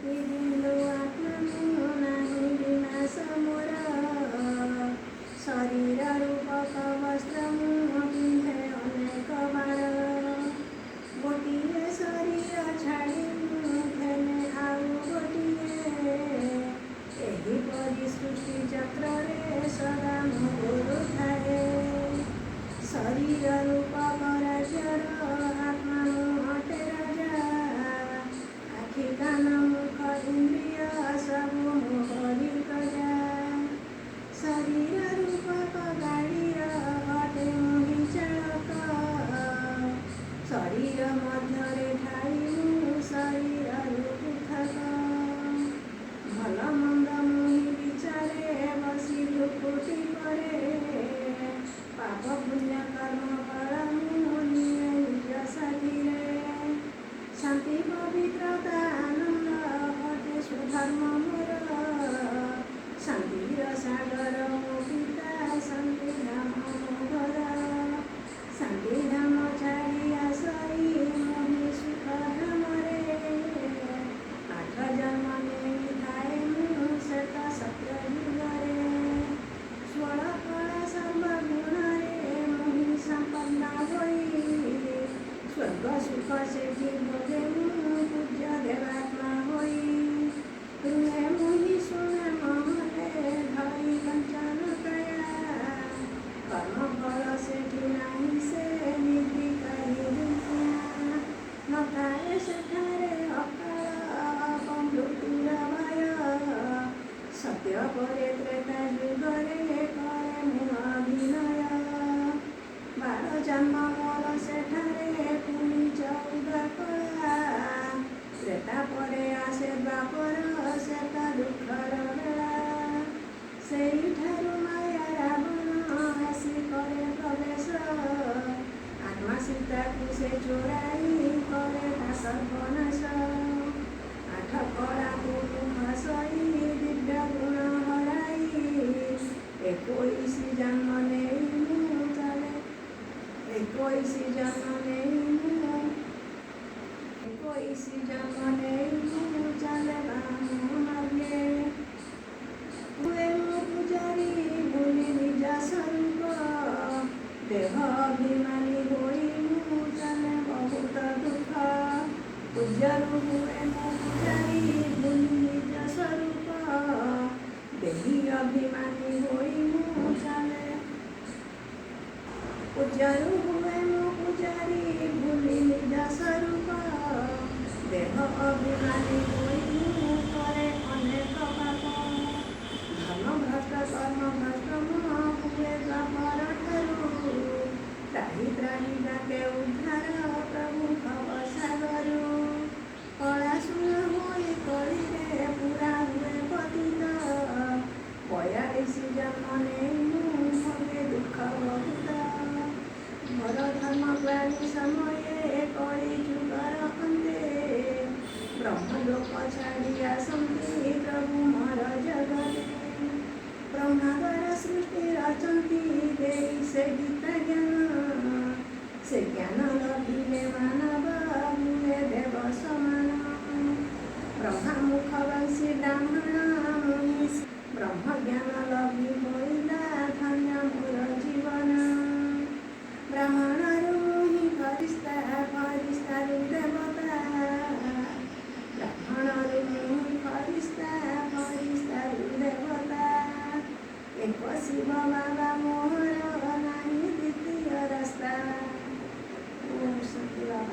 କୋଟି ବିନ୍ଦୁ ଆତ୍ମା ନାହିଁ ବିନାଶ ମୋର। ଶରୀର ରୂପକ ବସ୍ତ୍ର ମୁଁ ପିନ୍ଧେ ଅନେକ ବାର। ଗୋଟିଏ ଶରୀର ଛାଡ଼ି ମୁଁ ଫେନେ ଆଉ ଗୋଟିଏ। ଏହିପରି ସୃଷ୍ଟି ଚକ୍ରରେ ସଦା ମୁଁ ଘୁରୁଥାଏ। ଶରୀର ରୂପକ ରାଜ୍ୟର ଆତ୍ମା ମୁଁ ଅଟେ ରାଜା। ଆଖି କାନ ମୁଖ ଇନ୍ଦ୍ରିୟ ସବୁ ମୋରି ପ୍ରଜା। ଶରୀର ରୂପକ ଗାଡ଼ିର ଅଟେ ମୁଁ ହିଁ ଚାଳକ। ଶରୀର ମଧ୍ୟରେ ଠାଇ ମୁଁ ଶରୀରରୁ ପୃଥକ। ଭଲ ମନ୍ଦ ମୁଁ ହିଁ ବିଚାରେ ବସି ଭ୍ରୁକୁଟି କରେ। ପାପ ପୁଣ୍ୟ କର୍ମ ଫଳ ମୁଁ ନିଏ ନିଜ ସାଥିରେ। ଶାନ୍ତି ପବିତ୍ରତା ଆନନ୍ଦ ଅଟେ ସୁଧର୍ମ ମୋର। ଶାନ୍ତିର ସାଗର ମୋ ପିତା ଶାନ୍ତି ଧାମ ମୋ ଘର। ଶାନ୍ତି ଧାମ ଛାଡ଼ି ଆସଇ ମୋହି ସୁଖ ଧାମରେ। 8 ଜନ୍ମ ନେଇଥାଏ ମୁଁ ଶ୍ଵେତ ସତ୍ୟ ଯୁଗରେ। 16 କଳା ସର୍ବଗୁଣରେ ମୋହି ସମ୍ପନ୍ନ ହୋଇ। ସ୍ୱର୍ଗ ସୁଖ ସେଠି ଭୋଗେ ମୁଁ ପୂଜ୍ୟ ଦେବାତ୍ମା ହୋଇ। ରୁହେ ମୋହି ଶୁଣେ ମହଲେ ଧରି କଞ୍ଚନ କାୟା। କର୍ମ ଫଳ ସେଠି ନାହିଁ ସେ ନିର୍ବିକାରୀ ଦୁନିଆ। ନଥାଏ ସେଠାରେ ଅକାଳ ଅପମୃତ୍ୟୁର ଭୟ। ସତ୍ୟ ପରେ ତ୍ରେତା ଯୁଗରେ କରେ ମୁଁ ଅଭିନୟ। 12 ଜନ୍ମ ମୋର ସେଠାରେ ପୁଣି 14 କଳା। ତ୍ରେତା ପରେ ଆସେ ଦ୍ୱାପର ଶ୍ଵେତ ଦୁଃଖର ବେଳା। ସେଇଠାରୁ ମାୟା ରାବଣ ଆସି କରେ ପ୍ରବେଶ। ଆତ୍ମା ସୀତାକୁ ସେ ଚୋରାଇ କରେ ତା ସର୍ବନାଶ। 8 କଳାକୁ ହସଇ ଦିବ୍ୟ ଗୁଣ ହରାଇ। 21 ଜନ୍ମ ନେଇ ମୁଁ ଚାଲେ 21 ଜନ୍ମ ନେଇ ମୁଁ ଚାଲେ ବାମ ମାର୍ଗେ। ହୁଏ ମୁଁ ପୂଜାରୀ ଭୁଲି ନିଜ ସ୍ୱରୂପ। ଦେହ ଅଭିମାନୀ ହୋଇ ମୁଁ ଚାଲେ ବହୁତ ଦୁଃଖ। ପୂଜ୍ୟରୁ ହୁଏ ମୁଁ ପୂଜାରୀ ଭୁଲି ନିଜ ସ୍ୱରୂପ। ଦେହି ଅଭିମାନୀ ହୋଇ ମୁଁ ଚାଲେ। ପୂଜ୍ୟରୁ ହୁଏ ମୁଁ ପୂଜାରୀ ଭୁଲି ନିଜ ସ୍ୱରୂପ। ଦେହ ଅଭିମାନୀ ହୋଇ ମୁଁ କରେ ଅନେକ ପାପ। ଧର୍ମ ଭ୍ରଷ୍ଟ କର୍ମ ଭ୍ରଷ୍ଟ ମୁଁ ହୁଏ ଦ୍ୱାପର ଠାରୁ। ତ୍ରାହି ତ୍ରାହି ଡାକେ ଉଦ୍ଧାର ପ୍ରଭୁ ଭବ ସାଗରୁ। କଳା ଶୂଳ ହୋଇ କଳିରେ ପୁରା ହୁଏ ପତିତ। 42 ଜନ୍ମ ନେଇ ମୁଁ ଭୋଗେ ଦୁଃଖ ବହୁତ। ମୋର ଧର୍ମ ଗ୍ଳାନି ସମୟେ କଳି ଯୁଗର ଅନ୍ତେ। ବ୍ରହ୍ମଲୋକ ଛାଡ଼ି ଆସନ୍ତି ପ୍ରଭୁ ମୋର ଜଗତେ। ବ୍ରହ୍ମାଣ୍ଡର ସୃଷ୍ଟି ରଚନ୍ତି ଦେଇ ସେ ଗୀତା ଜ୍ଞାନ। ସେ ଜ୍ଞାନ ଲଭିଲେ ମାନବ ହୁଏ ଦେବ ସମାନ। ବ୍ରହ୍ମା ମୁଖ ବଂଶୀ ବ୍ରାହ୍ମଣ ମୁନି ବ୍ରହ୍ମ ଜ୍ଞାନ ଲଭି ହୋଇଲା ଧନ୍ୟ ମୋର ଜୀବନ। ବ୍ରାହ୍ମଣରୁ ମୁହିଁ ଫରିସ୍ତାରୁ ଦେବତା। ବ୍ରାହ୍ମଣରୁ ମୁହିଁ ଫରିସ୍ତାରୁ ଦେବତା। ଏକ ଶିବ ବାବା ମୋହର ନାହିଁ ଦ୍ୱିତୀୟ।